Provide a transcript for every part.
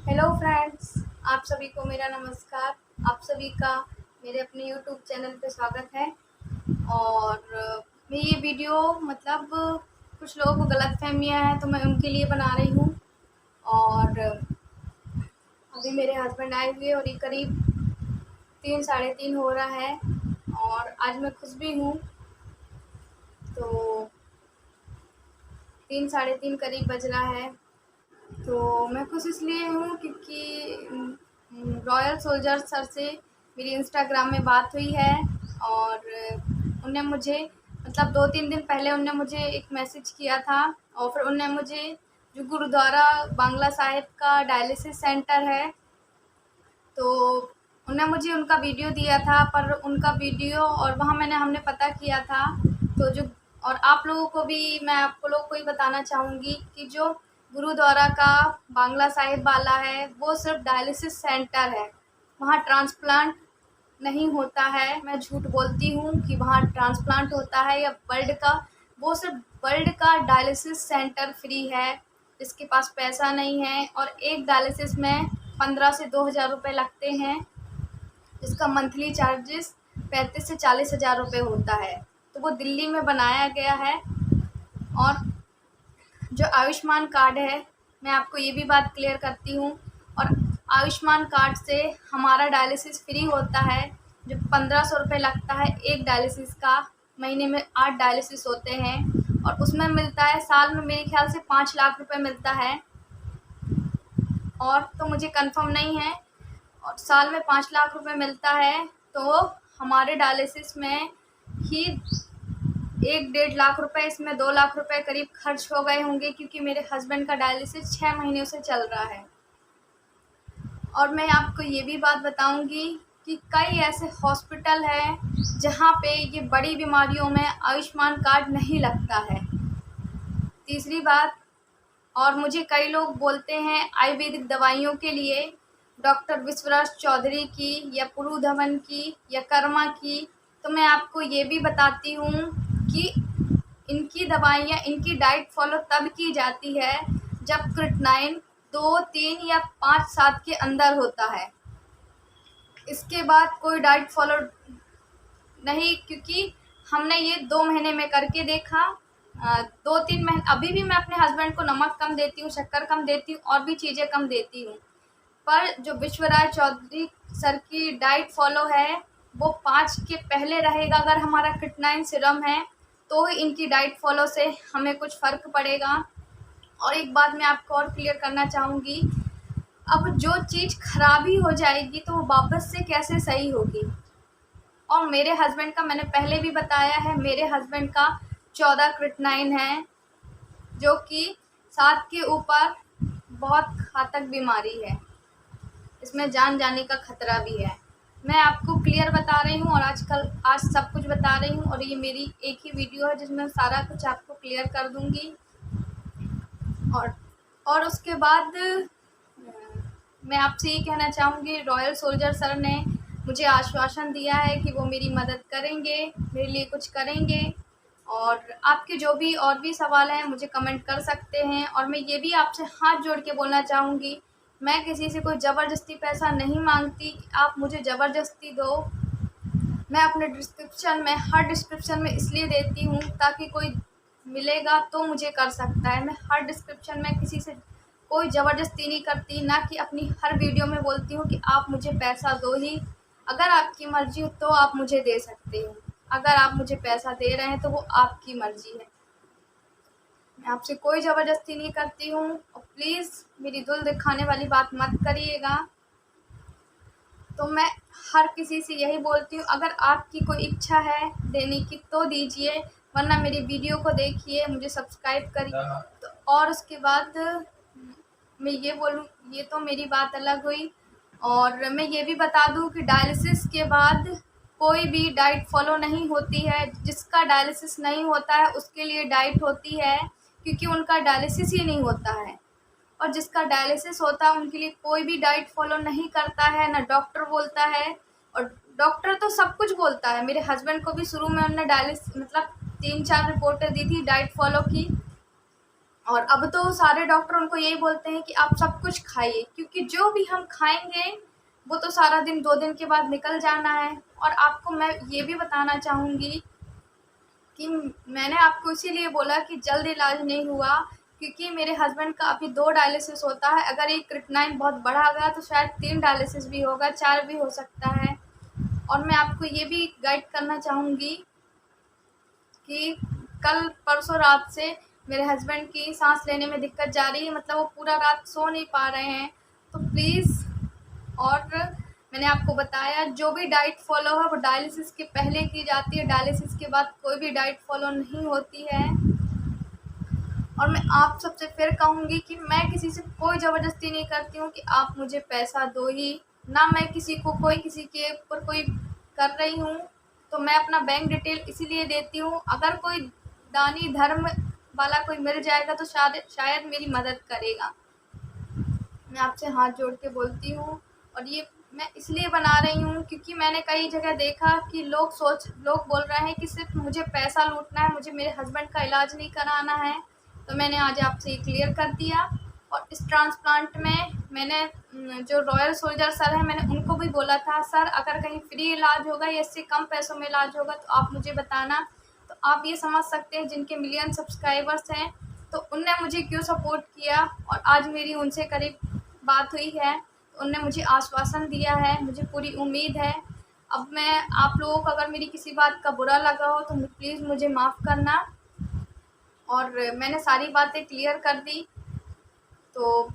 Hello friends, आप सभी को मेरा नमस्कार। आप सभी का मेरे अपने यूट्यूब चैनल पे स्वागत है। और मैं ये वीडियो कुछ लोगों को गलतफहमियां हैं तो मैं उनके लिए बना रही हूँ। और अभी मेरे हस्बैंड आए हुए और ये करीब 3 साढ़े 3 हो रहा है और आज मैं खुश भी हूँ। तो 3 साढ़े 3 करीब बज रहा है। तो मैं खुश इसलिए हूँ क्योंकि रॉयल सोल्जर सर से मेरी इंस्टाग्राम में बात हुई है। और उन्होंने मुझे 2-3 दिन पहले उन्होंने मुझे एक मैसेज किया था। और फिर उन्होंने मुझे जो गुरुद्वारा बांग्ला साहिब का डायलिसिस सेंटर है, तो उन्होंने मुझे उनका वीडियो दिया था। पर उनका वीडियो और वहाँ हमने पता किया था। तो जो और आप लोगों को भी मैं आपको लोग को ही बताना चाहूँगी कि जो गुरुद्वारा का बांग्ला साहिब वाला है वो सिर्फ डायलिसिस सेंटर है, वहाँ ट्रांसप्लांट नहीं होता है। मैं झूठ बोलती हूँ कि वहाँ ट्रांसप्लांट होता है या वर्ल्ड का, वो सिर्फ वर्ल्ड का डायलिसिस सेंटर फ्री है। जिसके पास पैसा नहीं है और एक डायलिसिस में 15 से 2,000 रुपये लगते हैं, जिसका मंथली चार्जेस 35 से 40 हज़ार रुपये होता है। तो वो दिल्ली में बनाया गया है। और जो आयुष्मान कार्ड है, मैं आपको ये भी बात क्लियर करती हूँ। और आयुष्मान कार्ड से हमारा डायलिसिस फ्री होता है। जो 1500 रुपये लगता है एक डायलिसिस का, महीने में 8 डायलिसिस होते हैं और उसमें मिलता है साल में मेरे ख्याल से 5 लाख रुपए मिलता है। और तो मुझे कंफर्म नहीं है। और साल में 5 लाख रुपए मिलता है तो हमारे डायलिसिस में ही 1-1.5 लाख रुपए, इसमें 2 लाख रुपए करीब खर्च हो गए होंगे, क्योंकि मेरे हस्बैंड का डायलिसिस 6 महीनों से चल रहा है। और मैं आपको ये भी बात बताऊंगी कि कई ऐसे हॉस्पिटल हैं जहाँ पे ये बड़ी बीमारियों में आयुष्मान कार्ड नहीं लगता है। तीसरी बात, और मुझे कई लोग बोलते हैं आयुर्वेदिक दवाइयों के लिए डॉक्टर विश्वराज चौधरी की या पुरु धवन की या कर्मा की, तो मैं आपको ये भी बताती हूँ कि इनकी दवाइयाँ, इनकी डाइट फॉलो तब की जाती है जब क्रिएटिनिन 2, 3 या 5, 7 के अंदर होता है। इसके बाद कोई डाइट फॉलो नहीं, क्योंकि हमने ये 2 महीने में करके देखा। 2-3 महीने अभी भी मैं अपने हस्बैंड को नमक कम देती हूँ, शक्कर कम देती हूँ और भी चीज़ें कम देती हूँ। पर जो विश्वराज चौधरी सर की डाइट फॉलो है वो 5 के पहले रहेगा। अगर हमारा क्रिएटिनिन सीरम है तो ही इनकी डाइट फॉलो से हमें कुछ फ़र्क पड़ेगा। और एक बात मैं आपको और क्लियर करना चाहूँगी, अब जो चीज़ खराबी हो जाएगी तो वो वापस से कैसे सही होगी। और मेरे हस्बैंड का मैंने पहले भी बताया है, मेरे हस्बैंड का 14 क्रिएटिनिन है, जो कि 7 के ऊपर बहुत घातक बीमारी है। इसमें जान जाने का खतरा भी है। मैं आपको क्लियर बता रही हूँ और आज सब कुछ बता रही हूँ। और ये मेरी एक ही वीडियो है जिसमें सारा कुछ आपको क्लियर कर दूँगी। और उसके बाद मैं आपसे ये कहना चाहूँगी, रॉयल सोल्जर सर ने मुझे आश्वासन दिया है कि वो मेरी मदद करेंगे, मेरे लिए कुछ करेंगे। और आपके जो भी और भी सवाल हैं मुझे कमेंट कर सकते हैं। और मैं ये भी आपसे हाथ जोड़ के बोलना चाहूँगी, मैं किसी से कोई ज़बरदस्ती पैसा नहीं मांगती कि आप मुझे ज़बरदस्ती दो। मैं अपने हर डिस्क्रिप्शन में इसलिए देती हूँ ताकि कोई मिलेगा तो मुझे कर सकता है। मैं हर डिस्क्रिप्शन में किसी से कोई ज़बरदस्ती नहीं करती, ना कि अपनी हर वीडियो में बोलती हूँ कि आप मुझे पैसा दो ही। अगर आपकी मर्ज़ी हो तो आप मुझे दे सकते हो, अगर आप मुझे पैसा दे रहे हैं तो वो आपकी मर्ज़ी है। मैं आपसे कोई ज़बरदस्ती नहीं करती हूँ। और प्लीज़ मेरी दिल दिखाने वाली बात मत करिएगा। तो मैं हर किसी से यही बोलती हूँ, अगर आपकी कोई इच्छा है देने की तो दीजिए, वरना मेरी वीडियो को देखिए, मुझे सब्सक्राइब करिए। तो और उसके बाद मैं ये बोलूँ, ये तो मेरी बात अलग हुई। और मैं ये भी बता दूँ कि डायलिसिस के बाद कोई भी डाइट फॉलो नहीं होती है। जिसका डायलिसिस नहीं होता है उसके लिए डाइट होती है, क्योंकि उनका डायलिसिस ही नहीं होता है। और जिसका डायलिसिस होता है उनके लिए कोई भी डाइट फॉलो नहीं करता है, ना डॉक्टर बोलता है। और डॉक्टर तो सब कुछ बोलता है। मेरे हस्बैंड को भी शुरू में उन्होंने 3-4 रिपोर्टें दी थी डाइट फॉलो की, और अब तो सारे डॉक्टर उनको यही बोलते हैं कि आप सब कुछ खाइए, क्योंकि जो भी हम खाएंगे वो तो सारा दिन 2 दिन के बाद निकल जाना है। और आपको मैं ये भी बताना चाहूँगी कि मैंने आपको इसीलिए बोला कि जल्द इलाज नहीं हुआ, क्योंकि मेरे हस्बैंड का अभी 2 डायलिसिस होता है। अगर ये क्रिएटिनिन बहुत बढ़ा गया तो शायद 3 डायलिसिस भी होगा, 4 भी हो सकता है। और मैं आपको ये भी गाइड करना चाहूँगी कि कल परसों रात से मेरे हस्बैंड की सांस लेने में दिक्कत जा रही है, मतलब वो पूरा रात सो नहीं पा रहे हैं। तो प्लीज़, और मैंने आपको बताया जो भी डाइट फॉलो है वो डायलिसिस के पहले की जाती है, डायलिसिस के बाद कोई भी डाइट फॉलो नहीं होती है। और मैं आप सबसे फिर कहूँगी कि मैं किसी से कोई ज़बरदस्ती नहीं करती हूँ कि आप मुझे पैसा दो ही, ना मैं किसी को कोई किसी के ऊपर कोई कर रही हूँ। तो मैं अपना बैंक डिटेल इसीलिए देती हूँ, अगर कोई दानी धर्म वाला कोई मिल जाएगा तो शायद मेरी मदद करेगा। मैं आपसे हाथ जोड़ के बोलती हूँ। और ये मैं इसलिए बना रही हूँ क्योंकि मैंने कई जगह देखा कि लोग बोल रहे हैं कि सिर्फ मुझे पैसा लूटना है, मुझे मेरे हस्बैंड का इलाज नहीं कराना है। तो मैंने आज आपसे ये क्लियर कर दिया। और इस ट्रांसप्लांट में मैंने जो रॉयल सोल्जर सर हैं, मैंने उनको भी बोला था, सर अगर कहीं फ्री इलाज होगा या इससे कम पैसों में इलाज होगा तो आप मुझे बताना। तो आप ये समझ सकते हैं जिनके मिलियन सब्सक्राइबर्स हैं तो उनने मुझे क्यों सपोर्ट किया। और आज मेरी उनसे करीब बात हुई है तो उनने मुझे आश्वासन दिया है, मुझे पूरी उम्मीद है। अब मैं आप लोगों को अगर मेरी किसी बात का बुरा लगा हो तो प्लीज़ मुझे माफ़ करना। और मैंने सारी बातें क्लियर कर दी, तो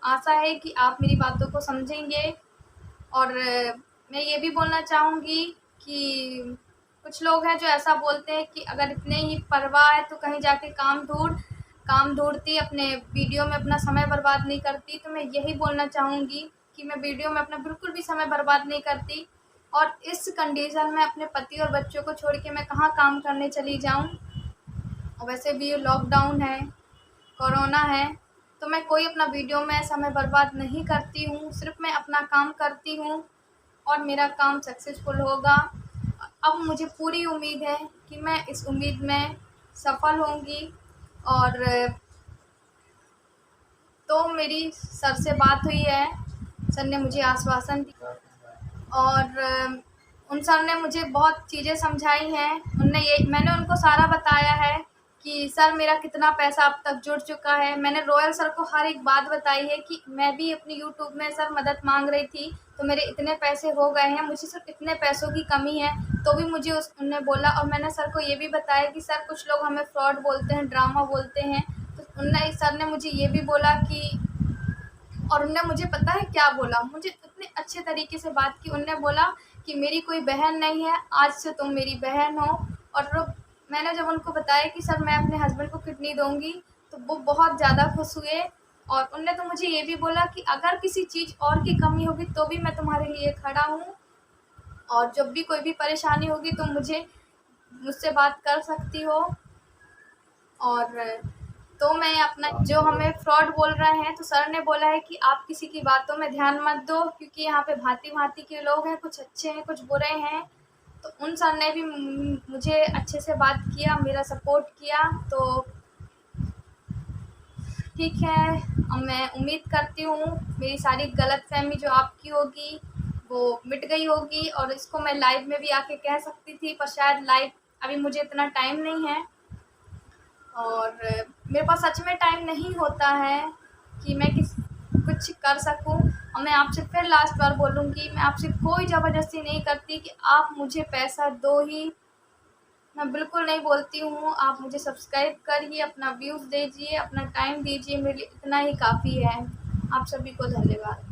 आशा है कि आप मेरी बातों को समझेंगे। और मैं ये भी बोलना चाहूँगी कि कुछ लोग हैं जो ऐसा बोलते हैं कि अगर इतने ही परवाह है तो कहीं जाके काम ढूँढती, अपने वीडियो में अपना समय बर्बाद नहीं करती। तो मैं यही बोलना चाहूँगी कि मैं वीडियो में अपना बिल्कुल भी समय बर्बाद नहीं करती। और इस कंडीशन में अपने पति और बच्चों को छोड़ के मैं कहाँ काम करने चली जाऊँ। और वैसे भी ये लॉकडाउन है, कोरोना है, तो मैं कोई अपना वीडियो में समय बर्बाद नहीं करती हूँ, सिर्फ मैं अपना काम करती हूँ और मेरा काम सक्सेसफुल होगा। अब मुझे पूरी उम्मीद है कि मैं इस उम्मीद में सफल होंगी। और तो मेरी सर से बात हुई है, सर ने मुझे आश्वासन दिया। और उन सर ने मुझे बहुत चीज़ें समझाई हैं। मैंने उनको सारा बताया है कि सर मेरा कितना पैसा अब तक जुड़ चुका है। मैंने रॉयल सर को हर एक बात बताई है कि मैं भी अपनी यूट्यूब में सर मदद मांग रही थी तो मेरे इतने पैसे हो गए हैं, मुझे सिर्फ इतने पैसों की कमी है। तो भी मुझे उनने बोला। और मैंने सर को ये भी बताया कि सर कुछ लोग हमें फ्रॉड बोलते हैं, ड्रामा बोलते हैं। तो सर ने मुझे ये भी बोला कि, और उनने मुझे पता है क्या बोला, मुझे इतने अच्छे तरीके से बात की। उनने बोला कि मेरी कोई बहन नहीं है, आज से तुम मेरी बहन हो। और मैंने जब उनको बताया कि सर मैं अपने हस्बैंड को किडनी दूंगी तो वो बहुत ज़्यादा खुश हुए। और उनने तो मुझे ये भी बोला कि अगर किसी चीज़ और की कमी होगी तो भी मैं तुम्हारे लिए खड़ा हूँ, और जब भी कोई भी परेशानी होगी तो मुझसे बात कर सकती हो। और तो मैं अपना जो हमें फ्रॉड बोल रहे हैं, तो सर ने बोला है कि आप किसी की बातों में ध्यान मत दो, क्योंकि यहाँ पे भांति-भांति के लोग हैं, कुछ अच्छे हैं, कुछ बुरे हैं। तो उन सर ने भी मुझे अच्छे से बात किया, मेरा सपोर्ट किया। तो ठीक है, अब मैं उम्मीद करती हूँ मेरी सारी गलतफ़हमी जो आपकी होगी वो मिट गई होगी, और इसको मैं लाइव में भी आके कह सकती थी, पर शायद लाइव अभी मुझे इतना टाइम नहीं है। और मेरे पास सच में टाइम नहीं होता है कि मैं कुछ कर सकूं। और मैं आपसे फिर लास्ट बार बोलूँगी, मैं आपसे कोई ज़बरदस्ती नहीं करती कि आप मुझे पैसा दो ही, मैं बिल्कुल नहीं बोलती हूँ। आप मुझे सब्सक्राइब करिए, अपना व्यूज़ दीजिए, अपना टाइम दीजिए, मेरे लिए इतना ही काफ़ी है। आप सभी को धन्यवाद।